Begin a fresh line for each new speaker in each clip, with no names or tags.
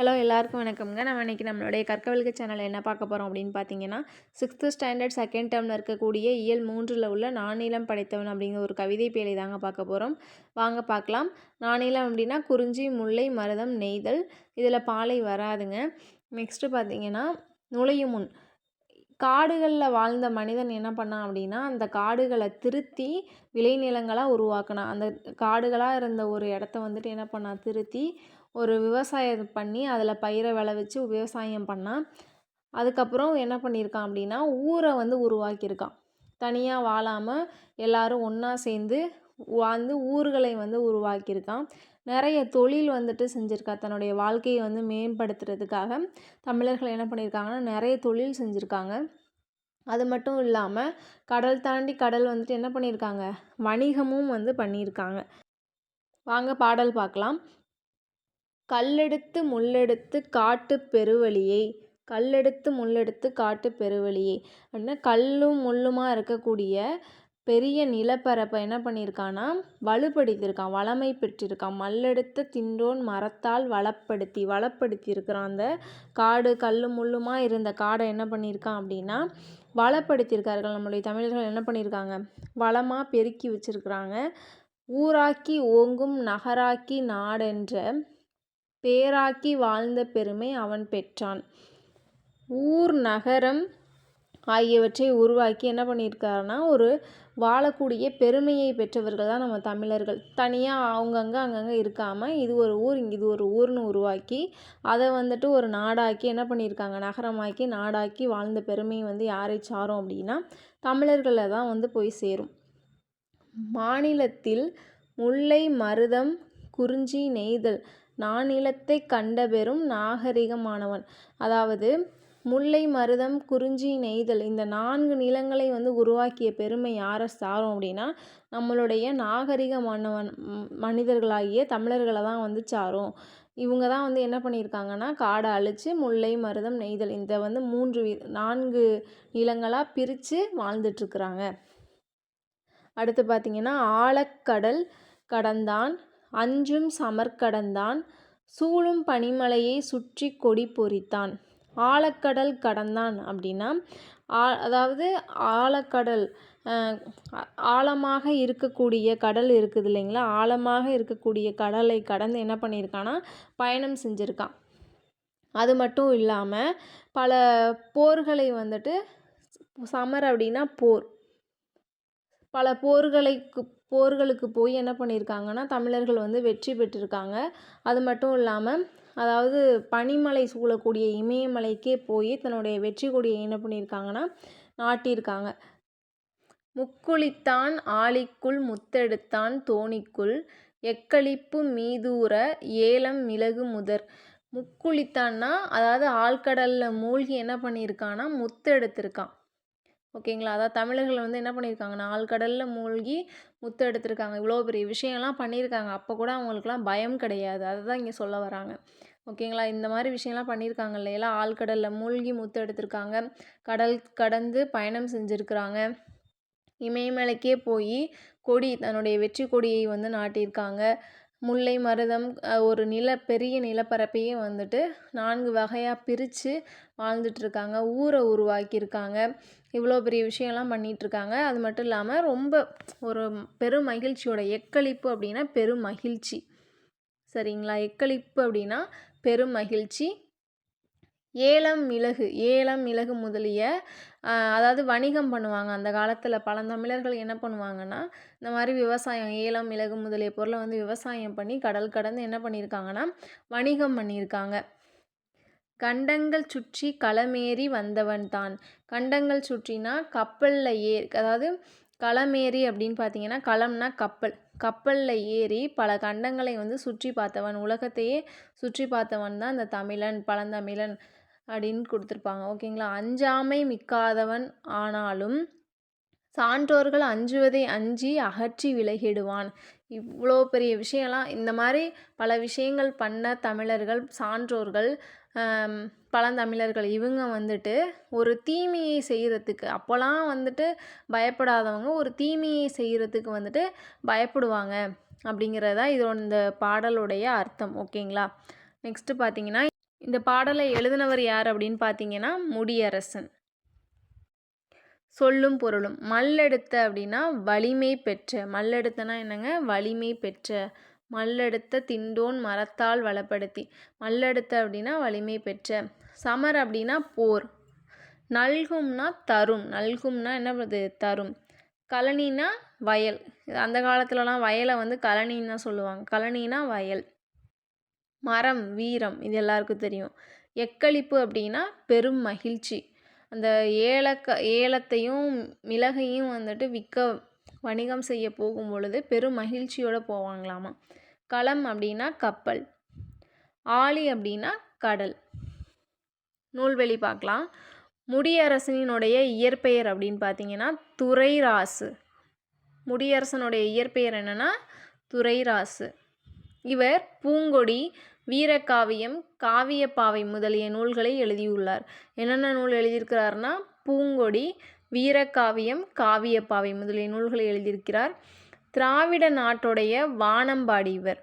Hello எல்லாருக்கும் வணக்கம்ங்க. நம்ம இன்றைக்கி நம்மளுடைய கற்கவல்க சேனலில் என்ன பார்க்க போகிறோம் அப்படின்னு பார்த்தீங்கன்னா, 6th ஸ்டாண்டர்ட் செகண்ட் டேர்மில் இருக்கக்கூடிய இயல் 3ல் உள்ள நானிலம் படைத்தவன் அப்படிங்கிற ஒரு கவிதை பேழை தாங்க பார்க்க போகிறோம். வாங்க பார்க்கலாம். நானிலம் அப்படின்னா குறிஞ்சி, முல்லை, மருதம், நெய்தல். இதில் பாலை வராதுங்க. நெக்ஸ்ட்டு பார்த்தீங்கன்னா நுழையும் முன். காடுகளில் வாழ்ந்த மனிதன் என்ன பண்ணான் அப்படின்னா, அந்த காடுகளை திருத்தி விளைநிலங்களாக உருவாக்கினான். அந்த காடுகளாக இருந்த ஒரு இடத்த வந்துட்டு என்ன பண்ணான், திருத்தி ஒரு விவசாயம் பண்ணி அதில் பயிரை விளைவிச்சு விவசாயம் பண்ணான். அதுக்கப்புறம் என்ன பண்ணியிருக்கான் அப்படின்னா, ஊரை வந்து உருவாக்கியிருக்கான். தனியாக வாழாமல் எல்லாரும் ஒன்றா சேர்ந்து வாழ்ந்து ஊர்களை வந்து உருவாக்கியிருக்கான். நிறைய தொழில் வந்துட்டு செஞ்சுருக்கா. தன்னுடைய வாழ்க்கையை வந்து மேம்படுத்துறதுக்காக தமிழர்கள் என்ன பண்ணியிருக்காங்கன்னா, நிறைய தொழில் செஞ்சுருக்காங்க. அது மட்டும் இல்லாமல் கடல் தாண்டி கடல் வந்துட்டு என்ன பண்ணியிருக்காங்க, வணிகமும் வந்து பண்ணியிருக்காங்க. வாங்க பாடல் பார்க்கலாம். கல்லெடுத்து முள்ளெடுத்து காட்டு பெருவழியை, கல்லெடுத்து முள்ளெடுத்து காட்டு பெருவழியை அப்படின்னா கல்லும் முள்ளுமா இருக்கக்கூடிய பெரிய நிலப்பரப்பை என்ன பண்ணியிருக்கான்னா வலுப்படுத்தியிருக்கான், வளமை பெற்றிருக்கான். மல்லெடுத்த தின்றோன் மரத்தால் வளப்படுத்தி இருக்கிறான். அந்த காடு கல்லு முள்ளுமா இருந்த காடை என்ன பண்ணியிருக்கான் அப்படின்னா வளப்படுத்தியிருக்கார்கள். நம்முடைய தமிழர்கள் என்ன பண்ணியிருக்காங்க, வளமாக பெருக்கி வச்சிருக்கிறாங்க. ஊராக்கி ஓங்கும் நகராக்கி நாடென்ற பேராக்கி வாழ்ந்த பெருமை அவன் பெற்றான். ஊர் நகரம் ஆகியவற்றை உருவாக்கி என்ன பண்ணியிருக்காருன்னா ஒரு வாழக்கூடிய பெருமையை பெற்றவர்கள் தான் நம்ம தமிழர்கள். தனியாக அங்கங்கே இருக்காமல் இது ஒரு ஊர் இது ஒரு ஊர்னு உருவாக்கி அதை வந்துட்டு ஒரு நாடாக்கி என்ன பண்ணியிருக்காங்க, நகரமாக்கி நாடாக்கி வாழ்ந்த பெருமை வந்து யாரை சாரும் அப்படின்னா தமிழர்களை தான் வந்து போய் சேரும். மாநிலத்தில் முல்லை, மருதம், குறிஞ்சி, நெய்தல் நானிலத்தை கண்ட பெரும் நாகரிகமானவன். அதாவது முல்லை, மருதம், குறிஞ்சி, நெய்தல் இந்த 4 நிலங்களை வந்து உருவாக்கிய பெருமை யாரை சாரும் அப்படின்னா நம்மளுடைய நாகரிக மனிதர்களாகிய தமிழர்களை தான் வந்து சாரும். இவங்க தான் வந்து என்ன பண்ணியிருக்காங்கன்னா காடை அழித்து முல்லை, மருதம், நெய்தல் இந்த வந்து 4 நிலங்களாக பிரித்து வாழ்ந்துட்டுருக்குறாங்க. அடுத்து பார்த்திங்கன்னா ஆழக்கடல் கடந்தான் அஞ்சும் சமர்கடந்தான் சூழும் பனிமலையை சுற்றி கொடி பொறித்தான். ஆழக்கடல் கடந்தான் அப்படின்னா அதாவது ஆழக்கடல் ஆழமாக இருக்கக்கூடிய கடல் இருக்குது இல்லைங்களா, ஆழமாக இருக்கக்கூடிய கடலை கடந்து என்ன பண்ணியிருக்கான்னா பயணம் செஞ்சுருக்கான். அது மட்டும் இல்லாமல் பல போர்களை வந்துட்டு சமர் அப்படின்னா போர், பல போர்களுக்கு போய் என்ன பண்ணியிருக்காங்கன்னா தமிழர்கள் வந்து வெற்றி பெற்றிருக்காங்க. அது மட்டும் இல்லாமல் அதாவது பனிமலை சூழக்கூடிய இமயமலைக்கே போய் தன்னுடைய வெற்றி கொடியை என்ன பண்ணியிருக்காங்கன்னா நாட்டியிருக்காங்க. முக்குளித்தான் ஆழிக்குள் முத்தெடுத்தான் தோணிக்குள் எக்களிப்பு மீதூர ஏலம் மிளகு முதர். முக்குளித்தான்னா அதாவது ஆழ்கடலில் மூழ்கி என்ன பண்ணியிருக்கான்னா முத்தெடுத்திருக்கான். ஓகேங்களா, அதாவது தமிழர்கள் வந்து என்ன பண்ணியிருக்காங்கன்னா ஆழ்கடலில் மூழ்கி முத்து எடுத்திருக்காங்க. இவ்வளோ பெரிய விஷயம்லாம் பண்ணியிருக்காங்க. அப்போ கூட அவங்களுக்குலாம் பயம் கிடையாது. அதை தான் இங்கே சொல்ல வராங்க. ஓகேங்களா, இந்த மாதிரி விஷயம்லாம் பண்ணியிருக்காங்க இல்லையா, ஆழ்கடலில் மூழ்கி முத்து எடுத்திருக்காங்க, கடல் கடந்து பயணம் செஞ்சுருக்கிறாங்க, இமயமலைக்கே போய் தன்னுடைய வெற்றி கொடியை வந்து நாட்டியிருக்காங்க. முல்லை, மருதம் ஒரு பெரிய நிலப்பரப்பையே வந்துட்டு 4 வகையாக பிரித்து வாழ்ந்துட்டுருக்காங்க. ஊரை உருவாக்கியிருக்காங்க. இவ்வளோ பெரிய விஷயம்லாம் பண்ணிகிட்ருக்காங்க. அது மட்டும் இல்லாமல் ரொம்ப ஒரு பெரும் மகிழ்ச்சியோட எக்களிப்பு அப்படின்னா பெரும் மகிழ்ச்சி, சரிங்களா, எக்களிப்பு அப்படின்னா பெரும் மகிழ்ச்சி. ஏலம் மிளகு முதலிய அதாவது வணிகம் பண்ணுவாங்க. அந்த காலத்தில் பழந்தமிழர்கள் என்ன பண்ணுவாங்கன்னா இந்த மாதிரி விவசாயம் ஏலம் மிளகு முதலிய பொருளை வந்து விவசாயம் பண்ணி கடல் கடந்து என்ன பண்ணியிருக்காங்கன்னா வணிகம் பண்ணியிருக்காங்க. கண்டங்கள் சுற்றி களமேறி வந்தவன் தான். கண்டங்கள் சுற்றினா கப்பலில் அதாவது களமேறி அப்படின்னு பார்த்தீங்கன்னா களம்னா கப்பலில் ஏறி பல கண்டங்களை வந்து சுற்றி பார்த்தவன், உலகத்தையே சுற்றி பார்த்தவன் தான் இந்த தமிழன், பழந்தமிழன் அப்படின்னு கொடுத்துருப்பாங்க. ஓகேங்களா, அஞ்சாமை மிக்காதவன் ஆனாலும் சான்றோர்கள் அஞ்சுவதை அஞ்சி அகற்றி விலகிடுவான். இவ்வளோ பெரிய விஷயம்லாம் இந்த மாதிரி பல விஷயங்கள் பண்ண தமிழர்கள், சான்றோர்கள், பழந்தமிழர்கள் இவங்க வந்துட்டு ஒரு தீமையை செய்கிறதுக்கு அப்போலாம் வந்துட்டு பயப்படாதவங்க ஒரு தீமையை செய்கிறதுக்கு வந்துட்டு பயப்படுவாங்க அப்படிங்கிறதா இதோட இந்த பாடலுடைய அர்த்தம். ஓகேங்களா, நெக்ஸ்ட்டு பார்த்தீங்கன்னா இந்த பாடலை எழுதினவர் யார் அப்படின்னு பார்த்தீங்கன்னா முடியரசன். சொல்லும் பொருளும். மல்லெடுத்த அப்படின்னா வலிமை பெற்ற. மல்லெடுத்தனா என்னங்க? வலிமை பெற்ற. மல்லெடுத்த திண்டோன் மரத்தால் வளப்படுத்தி. மல்லெடுத்த அப்படின்னா வலிமை பெற்ற. சமர் அப்படின்னா போர். நல்கும்னா தரும். நல்கும்னா என்ன பண்ணுது? தரும். கழனினா வயல். அந்த காலத்துலலாம் வயலை வந்து கழனின்னு தான் சொல்லுவாங்க. கழனினா வயல். மரம் வீரம், இது எல்லாருக்கும் தெரியும். எக்களிப்பு அப்படின்னா பெரும் மகிழ்ச்சி. அந்த ஏலத்தையும் மிளகையும் வந்துட்டு வணிகம் செய்ய போகும் பொழுது பெரும் மகிழ்ச்சியோடு போவாங்களாமா. களம் அப்படின்னா கப்பல். ஆழி அப்படின்னா கடல். நூல்வெளி பார்க்கலாம். முடியரசனினுடைய இயற்பெயர் அப்படின்னு பார்த்தீங்கன்னா துரைராசு. முடியரசனுடைய இயற்பெயர் என்னன்னா துரைராசு. இவர் பூங்கொடி, வீரகாவியம், காவியப்பாவை முதலிய நூல்களை எழுதியுள்ளார். என்னென்ன நூல் எழுதியிருக்கிறார்னா பூங்கொடி, வீரகாவியம், காவியப்பாவை முதலிய நூல்களை எழுதியிருக்கிறார். திராவிட நாட்டுடைய வானம்பாடி இவர்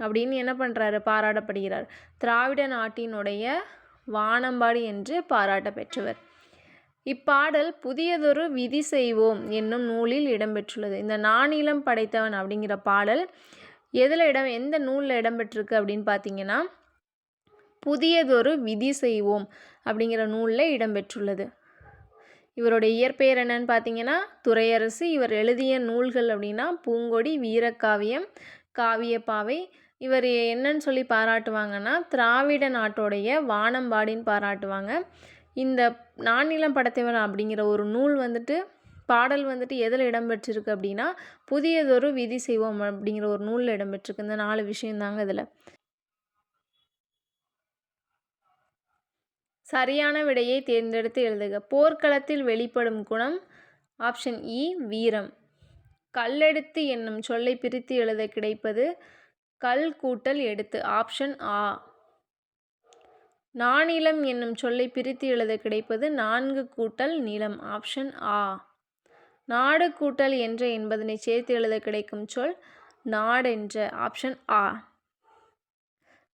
அப்படின்னு என்ன பண்ணுறாரு? பாராட்டப்படுகிறார். திராவிட நாட்டினுடைய வானம்பாடி என்று பாராட்ட பெற்றவர். இப்பாடல் புதியதொரு விதி செய்வோம் என்னும் நூலில் இடம்பெற்றுள்ளது. இந்த நானிலம் படைத்தவன் அப்படிங்கிற பாடல் எந்த நூலில் இடம்பெற்றிருக்கு அப்படின்னு பார்த்தீங்கன்னா புதியதொரு விதி செய்வோம் அப்படிங்கிற நூலில் இடம்பெற்றுள்ளது. இவருடைய இயற்பெயர் என்னன்னு பார்த்தீங்கன்னா துரையரசு. இவர் எழுதிய நூல்கள் அப்படின்னா பூங்கொடி, வீரகாவியம், காவியப்பாவை. இவர் என்னன்னு சொல்லி பாராட்டுவாங்கன்னா திராவிட நாட்டோடைய வானம்பாடின்னு பாராட்டுவாங்க. இந்த நானிலம் படைத்தவன் அப்படிங்கிற ஒரு நூல் வந்துட்டு பாடல் வந்துட்டு எதில் இடம்பெற்றிருக்கு அப்படின்னா புதியதொரு விதி செய்வோம் அப்படிங்கிற ஒரு நூலில் இடம்பெற்றிருக்கு. இந்த 4 விஷயந்தாங்க இதில். சரியான விடையை தேர்ந்தெடுத்து எழுதுக. போர்க்களத்தில் வெளிப்படும் குணம். ஆப்ஷன் இ வீரம். கல்லெடுத்து என்னும் சொல்லை பிரித்து எழுத கிடைப்பது கல் கூட்டல் எடுத்து. ஆப்ஷன் ஆ. நானிலம் என்னும் சொல்லை பிரித்து எழுத கிடைப்பது 4 கூட்டல் நிலம். ஆப்ஷன் ஆ. நாடு கூட்டல் என்ற என்பதனை சேர்த்து எழுத கிடைக்கும் சொல் நாடென்ற. ஆப்ஷன் ஆ.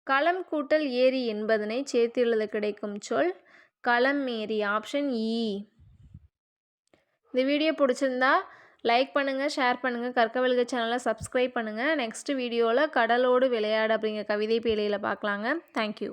களம் கூட்டல் ஏரி என்பதனை சேர்த்து எழுத கிடைக்கும் சொல் களம் ஏரி. ஆப்ஷன் இ. இந்த வீடியோ பிடிச்சிருந்தா லைக் பண்ணுங்கள், ஷேர் பண்ணுங்கள், கற்கவெல்க சேனலை சப்ஸ்கிரைப் பண்ணுங்கள். நெக்ஸ்ட் வீடியோவில் கடலோடு விளையாடு அப்படிங்கிற கவிதை பேழையில் பார்க்கலாங்க. தேங்க்யூ.